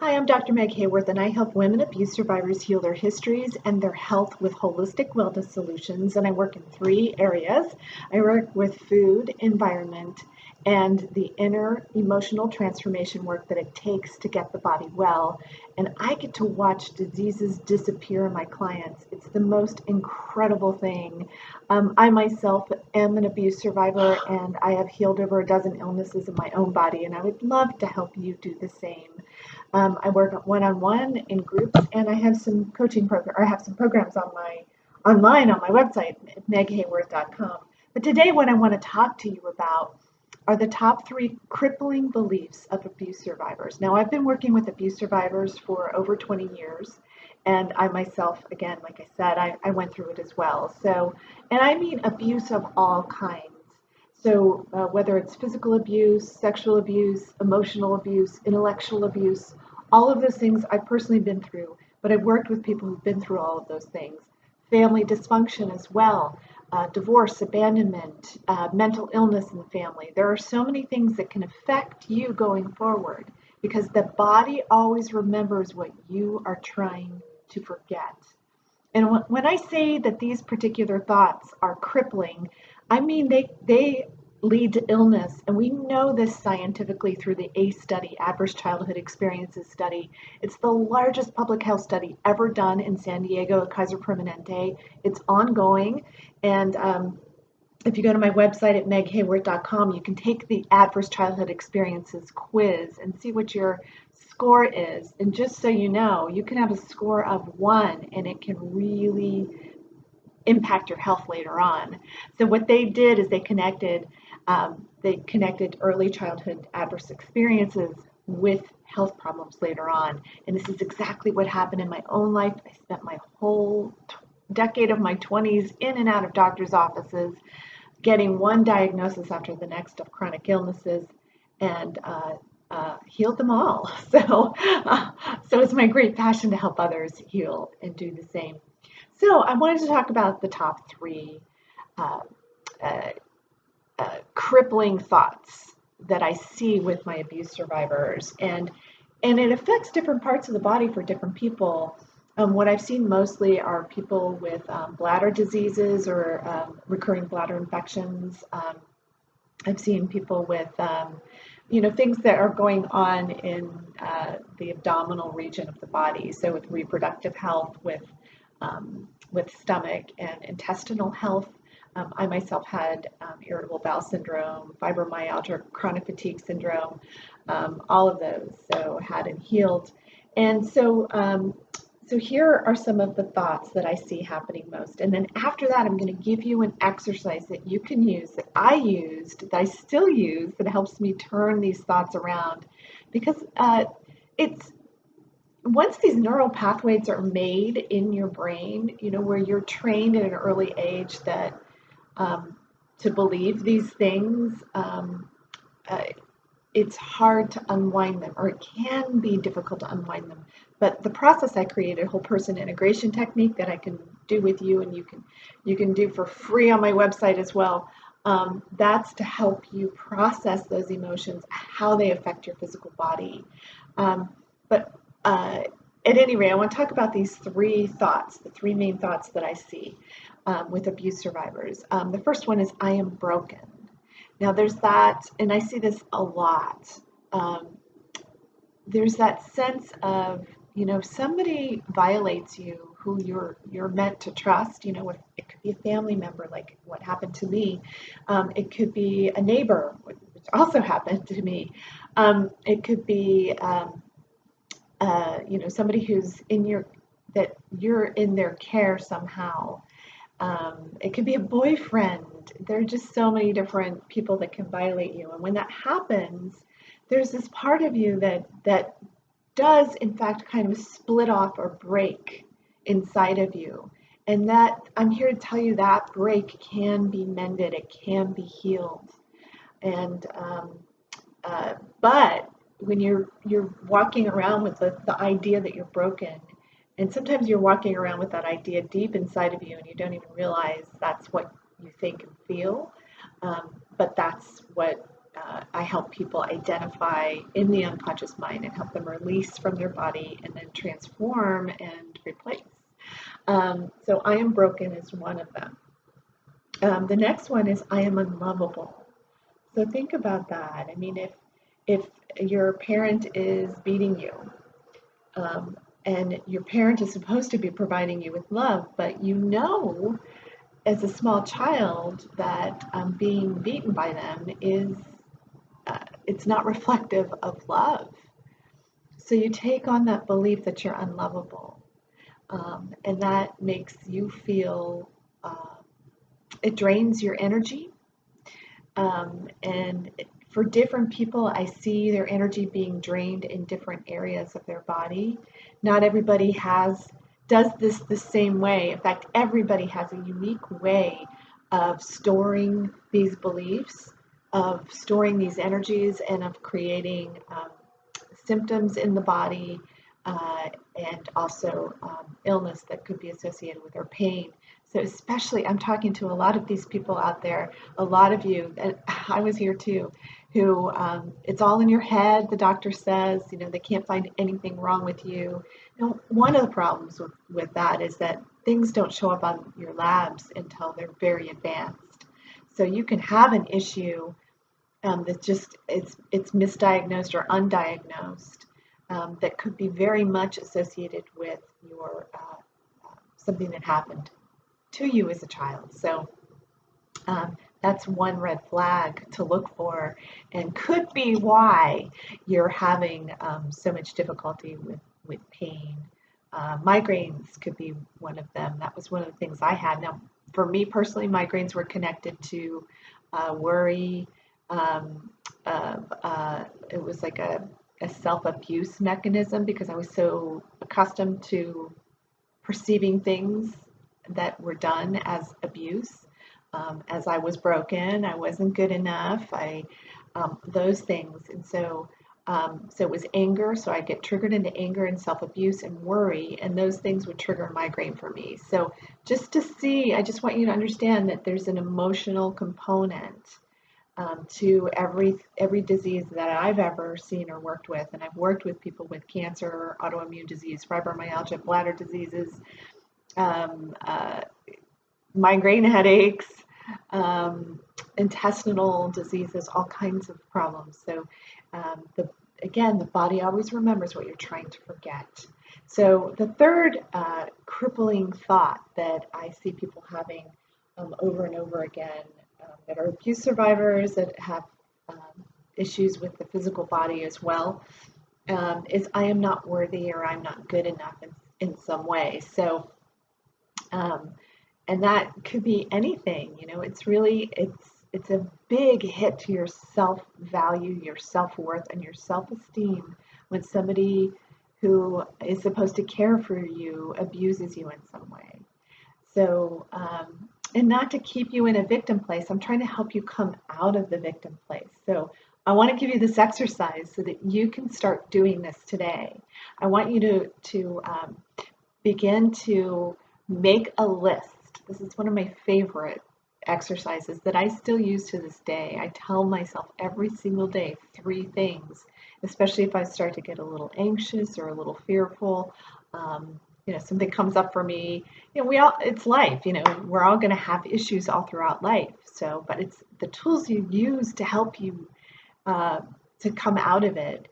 Hi, I'm Dr. Meg Haworth, and I help women abuse survivors heal their histories and their health with holistic wellness solutions. And I work in three areas. I work with food, environment, and the inner emotional transformation work that it takes to get the body well. And I get to watch diseases disappear in my clients. It's the most incredible thing. I myself am an abuse survivor, and I have healed over a dozen illnesses in my own body, and I would love to help you do the same. I work one-on-one in groups, and I have some coaching program, or I have some programs on my online on my website, meghaworth.com. But today, what I want to talk to you about are the top three crippling beliefs of abuse survivors. Now, I've been working with abuse survivors for over 20 years, and I myself, again, like I said, I went through it as well. So, and I mean abuse of all kinds. So whether it's physical abuse, sexual abuse, emotional abuse, intellectual abuse, all of those things I've personally been through, but I've worked with people who've been through all of those things. Family dysfunction as well, divorce, abandonment, mental illness in the family. There are so many things that can affect you going forward because the body always remembers what you are trying to forget. And when I say that these particular thoughts are crippling, I mean they lead to illness. And we know this scientifically through the ACE study, Adverse Childhood Experiences study. It's the largest public health study ever done in San Diego at Kaiser Permanente. It's ongoing. And if you go to my website at meghaworth.com, you can take the Adverse Childhood Experiences quiz and see what your score is. And just so you know, you can have a score of 1 and it can really impact your health later on. So what they did is they connected early childhood adverse experiences with health problems later on. And this is exactly what happened in my own life. I spent my whole decade of my 20s in and out of doctors' offices, getting one diagnosis after the next of chronic illnesses, and healed them all. So it's my great passion to help others heal and do the same. So I wanted to talk about the top three uh, uh, crippling thoughts that I see with my abuse survivors, and it affects different parts of the body for different people. What I've seen mostly are people with bladder diseases or recurring bladder infections. I've seen people with, things that are going on in the abdominal region of the body. So with reproductive health, with stomach and intestinal health. I myself had irritable bowel syndrome, fibromyalgia, chronic fatigue syndrome, all of those. So had and healed. And so here are some of the thoughts that I see happening most. And then after that, I'm going to give you an exercise that you can use, that I used, that I still use, that helps me turn these thoughts around. Because it's once these neural pathways are made in your brain, where you're trained at an early age that to believe these things, it's hard to unwind them, or it can be difficult to unwind them. But the process I created, a whole person integration technique that I can do with you, and you can do for free on my website as well. That's to help you process those emotions, how they affect your physical body. But at any rate, I want to talk about these three thoughts, the three main thoughts that I see with abuse survivors. The first one is, I am broken. Now there's that, and I see this a lot. There's that sense of, somebody violates you who you're meant to trust. It could be a family member, like what happened to me. It could be a neighbor, which also happened to me. It could be somebody who's that you're in their care somehow. It could be a boyfriend. There are just so many different people that can violate you. And when that happens, there's this part of you that does, in fact, kind of split off or break inside of you. And that, I'm here to tell you, that break can be mended. It can be healed. And but when you're walking around with the idea that you're broken, and sometimes you're walking around with that idea deep inside of you and you don't even realize that's what you think and feel, but that's what I help people identify in the unconscious mind and help them release from their body and then transform and replace. So I am broken is one of them. The next one is I am unlovable. So think about that. I mean, if your parent is beating you, and your parent is supposed to be providing you with love, but you know as a small child that being beaten by them is it's not reflective of love. So you take on that belief that you're unlovable, and that makes you feel it drains your energy. And for different people, I see their energy being drained in different areas of their body. Not everybody does this the same way. In fact, everybody has a unique way of storing these beliefs, of storing these energies, and of creating symptoms in the body, and also illness that could be associated with our pain. So especially, I'm talking to a lot of these people out there, a lot of you, and I was here too, who it's all in your head. The doctor says, they can't find anything wrong with you. One of the problems with that is that things don't show up on your labs until they're very advanced. So you can have an issue that just it's misdiagnosed or undiagnosed, that could be very much associated with your something that happened to you as a child. So that's one red flag to look for, and could be why you're having so much difficulty with pain. Migraines could be one of them. That was one of the things I had. Now, for me personally, migraines were connected to worry. It was like a self-abuse mechanism because I was so accustomed to perceiving things that were done as abuse. As I was broken, I wasn't good enough. Those things, and so it was anger. So I get triggered into anger and self-abuse and worry, and those things would trigger a migraine for me. So just to see, I just want you to understand that there's an emotional component to every disease that I've ever seen or worked with, and I've worked with people with cancer, autoimmune disease, fibromyalgia, bladder diseases, migraine headaches, intestinal diseases, all kinds of problems. So again, the body always remembers what you're trying to forget. So the third crippling thought that I see people having over and over again, that are abuse survivors that have issues with the physical body as well, is I am not worthy or I'm not good enough in some way. So and that could be anything, it's really, it's a big hit to your self-value, your self-worth, and your self-esteem when somebody who is supposed to care for you abuses you in some way. So, and not to keep you in a victim place, I'm trying to help you come out of the victim place. So I want to give you this exercise so that you can start doing this today. I want you to begin to make a list. This is one of my favorite exercises that I still use to this day. I tell myself every single day 3 things, especially if I start to get a little anxious or a little fearful. Something comes up for me. It's life. We're all going to have issues all throughout life. So, but it's the tools you use to help you to come out of it.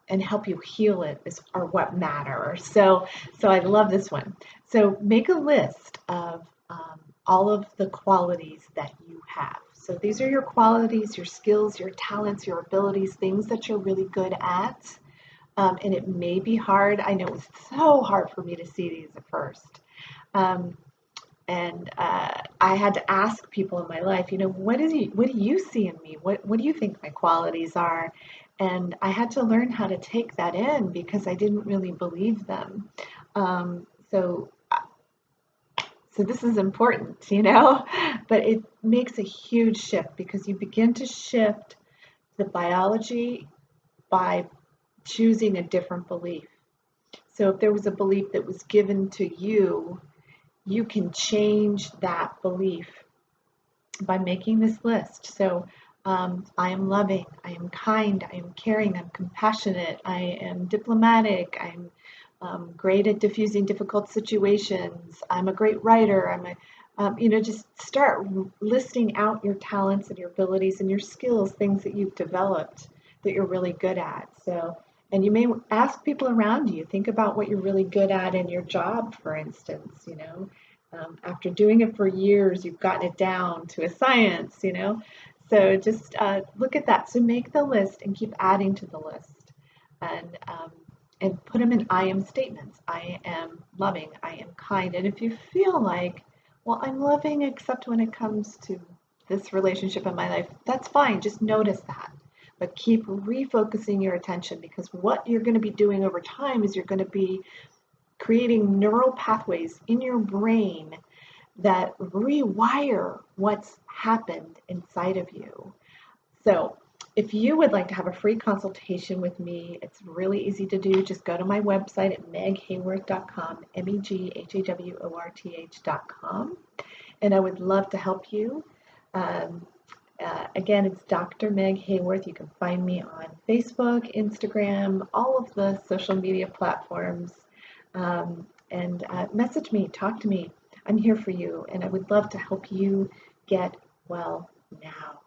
And help you heal it are what matter. So I love this one. So make a list of all of the qualities that you have. So these are your qualities, your skills, your talents, your abilities, things that you're really good at. And it may be hard. I know it was so hard for me to see these at first. And I had to ask people in my life, what do you see in me? What do you think my qualities are? And I had to learn how to take that in because I didn't really believe them. So this is important, but it makes a huge shift because you begin to shift the biology by choosing a different belief. So if there was a belief that was given to you, you can change that belief by making this list. So I am loving, I am kind, I am caring, I'm compassionate, I am diplomatic, I'm great at diffusing difficult situations, I'm a great writer, just start listing out your talents and your abilities and your skills, things that you've developed that you're really good at. So, and you may ask people around you, think about what you're really good at in your job, for instance, after doing it for years, you've gotten it down to a science. So just look at that. So make the list and keep adding to the list, and put them in I am statements. I am loving. I am kind. And if you feel like, well, I'm loving except when it comes to this relationship in my life, that's fine. Just notice that. But keep refocusing your attention, because what you're going to be doing over time is you're going to be creating neural pathways in your brain that rewire what's happened inside of you. So if you would like to have a free consultation with me, it's really easy to do. Just go to my website at meghaworth.com, meghaworth.com, and I would love to help you. Again, it's Dr. Meg Haworth. You can find me on Facebook, Instagram, all of the social media platforms, and message me, talk to me. I'm here for you, and I would love to help you get well now.